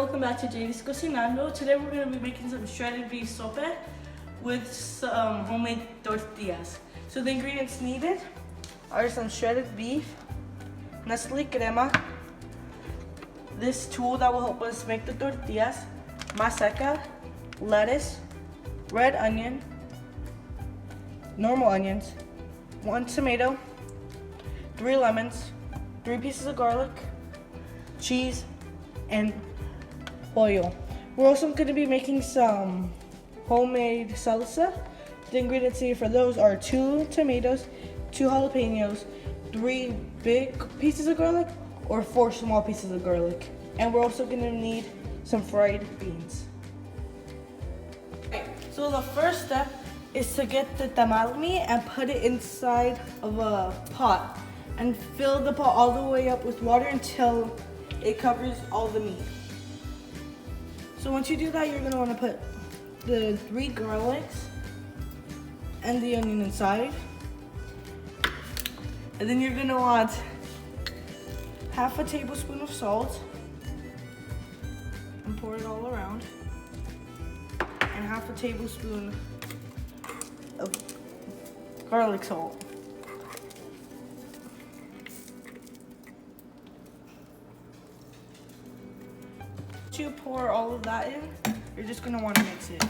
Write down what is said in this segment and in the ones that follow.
welcome back to JD's Cocinando. Today we're going to be making some shredded beef sope with some homemade tortillas. So the ingredients needed are some shredded beef, Nestle crema, this tool that will help us make the tortillas, maseca, lettuce, red onion, normal onions, 1 tomato, 3 lemons, 3 pieces of garlic, cheese, and oil. We're also going to be making some homemade salsa. The ingredients needed for those are 2 tomatoes, 2 jalapenos, 3 big pieces of garlic, or 4 small pieces of garlic. And we're also going to need some fried beans. Okay, so the first step is to get the tamal meat and put it inside of a pot and fill the pot all the way up with water until it covers all the meat. So once you do that, you're gonna wanna put the 3 garlics and the onion inside. And then you're gonna want half a tablespoon of salt and pour it all around. And half a tablespoon of garlic salt. You pour all of that in, you're just gonna want to mix it.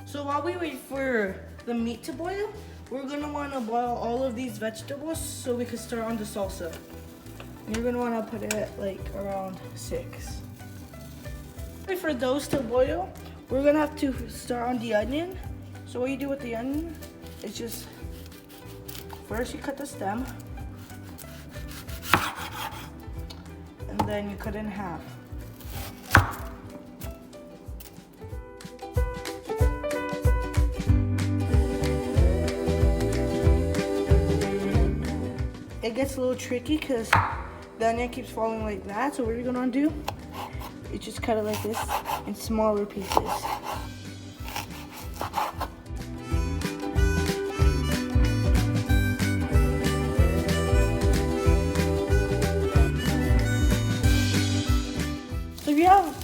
So while we wait for the meat to boil, we're gonna want to boil all of these vegetables so we can start on the salsa. And you're gonna want to put it like around 6. Wait for those to boil, we're gonna have to start on the onion. So what you do with the onion is just first you cut the stem and then you cut it in half. It gets a little tricky because the onion keeps falling like that. So what you're gonna do is just cut it like this in smaller pieces. So if you have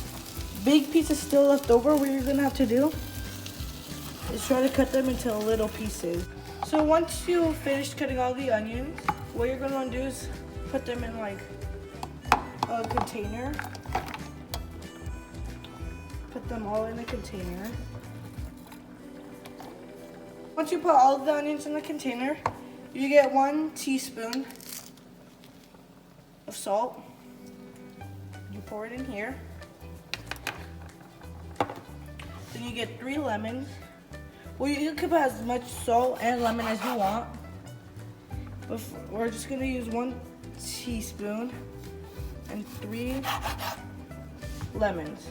big pieces still left over, what you're gonna have to do is try to cut them into little pieces. So once you finish cutting all the onions, what you're gonna want to do is put them in like a container. Put them all in a container. Once you put all the onions in the container, you get 1 teaspoon of salt. You pour it in here. Then you get 3 lemons. Well, you can put as much salt and lemon as you want. But we're just gonna use 1 teaspoon and 3 lemons.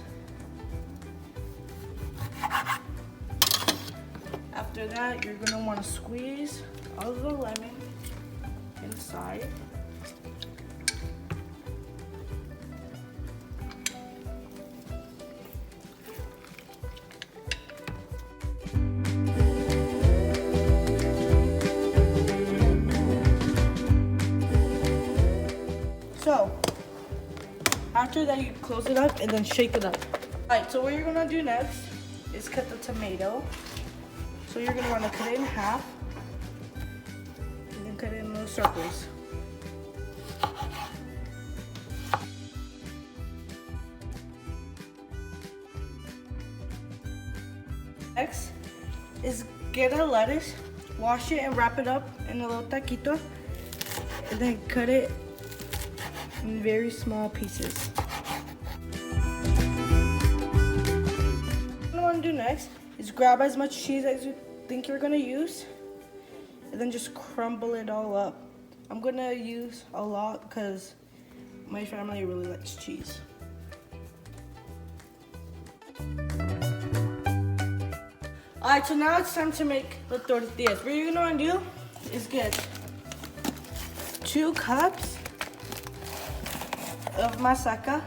After that, you're gonna wanna squeeze all the lemon inside. So, after that you close it up and then shake it up. Alright, so what you're gonna do next is cut the tomato. So you're gonna wanna cut it in half and then cut it in little circles. Next is get a lettuce, wash it and wrap it up in a little taquito, and then cut it in very small pieces. What I want to do next is grab as much cheese as you think you're gonna use, and then just crumble it all up. I'm gonna use a lot because my family really likes cheese. Alright, so now it's time to make the tortillas. What you're gonna want to do is get 2 cups of maseca,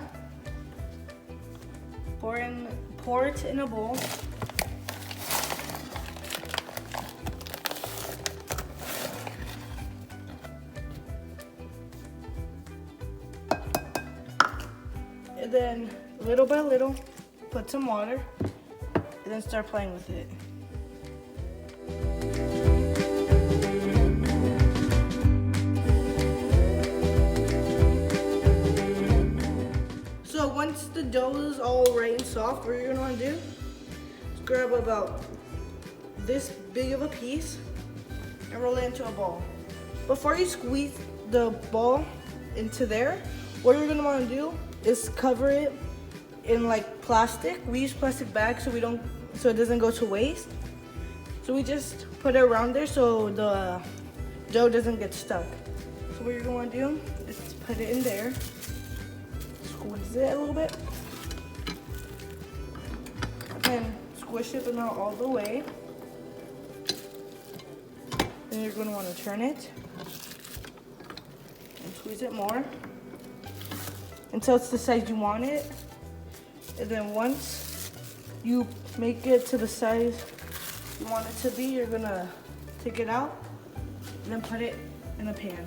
pour it in a bowl. And then little by little, put some water and then start playing with it. So once the dough is all right and soft, what you're gonna wanna do is grab about this big of a piece and roll it into a ball. Before you squeeze the ball into there, what you're gonna wanna do is cover it in like plastic. We use plastic bags so it doesn't go to waste. So we just put it around there so the dough doesn't get stuck. So what you're gonna wanna do is put it in there. Squeeze it a little bit, and squish it but not all the way. Then you're going to want to turn it and squeeze it more until it's the size you want it. And then once you make it to the size you want it to be, you're going to take it out and then put it in a pan.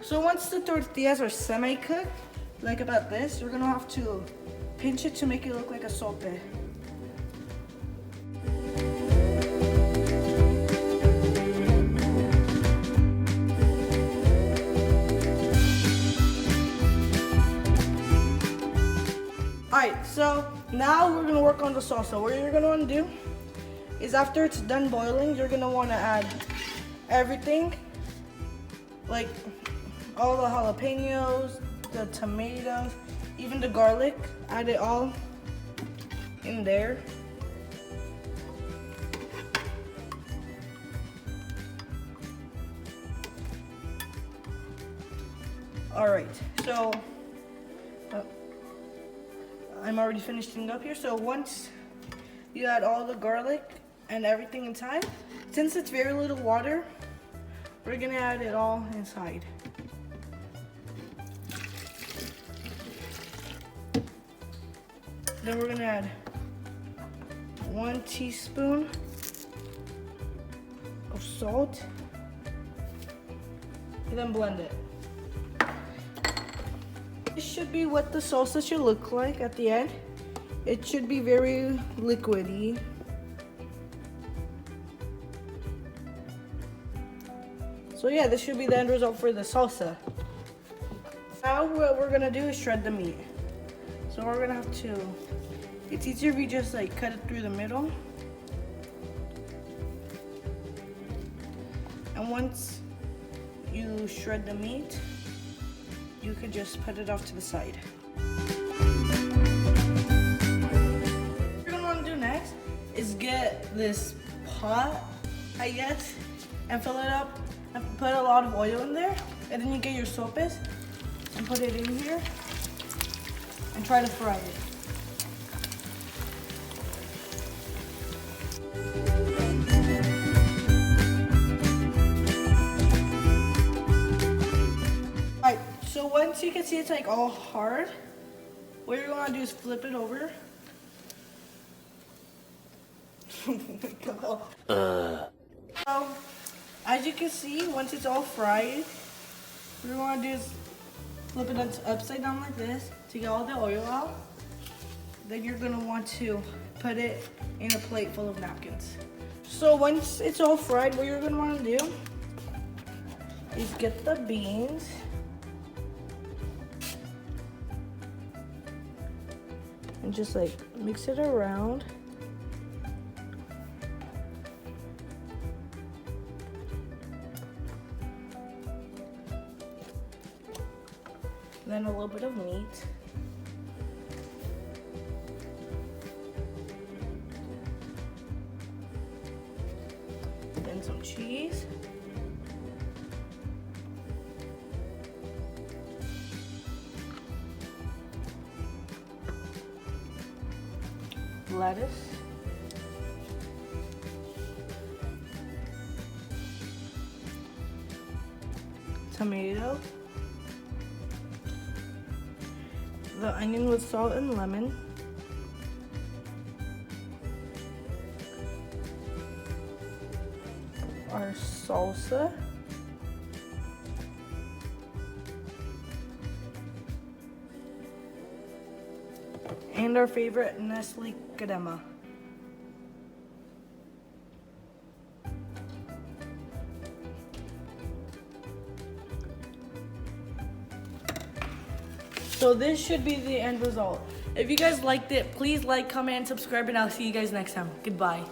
So once the tortillas are semi-cooked, like about this, you're gonna have to pinch it to make it look like a sope. Alright, so now we're gonna work on the salsa. What you're gonna wanna do is after it's done boiling, you're gonna wanna add everything, like all the jalapenos, the tomatoes, even the garlic. Add it all in there. All right, so I'm already finishing up here. So once you add all the garlic and everything inside, since it's very little water, we're gonna add it all inside. Then we're gonna add 1 teaspoon of salt and then blend it. This should be what the salsa should look like at the end. It should be very liquidy. So yeah, this should be the end result for the salsa. Now what we're gonna do is shred the meat. So we're gonna have to, it's easier if you just like cut it through the middle. And once you shred the meat, you could just put it off to the side. What you're gonna wanna do next is get this pot, I guess, and fill it up and put a lot of oil in there. And then you get your sopes and put it in here and try to fry it. Alright, so once you can see it's like all hard, what you're gonna do is flip it over. Oh my god. So, as you can see, once it's all fried, what you're gonna do is flip it upside down like this to get all the oil out. Then you're gonna want to put it in a plate full of napkins. So once it's all fried, what you're gonna wanna do is get the beans. And just like mix it around. Then a little bit of meat. Then some cheese. Lettuce. tomato, the onion with salt and lemon, our salsa, and our favorite Nestle crema. So this should be the end result. If you guys liked it, please like, comment, and subscribe, and I'll see you guys next time. Goodbye.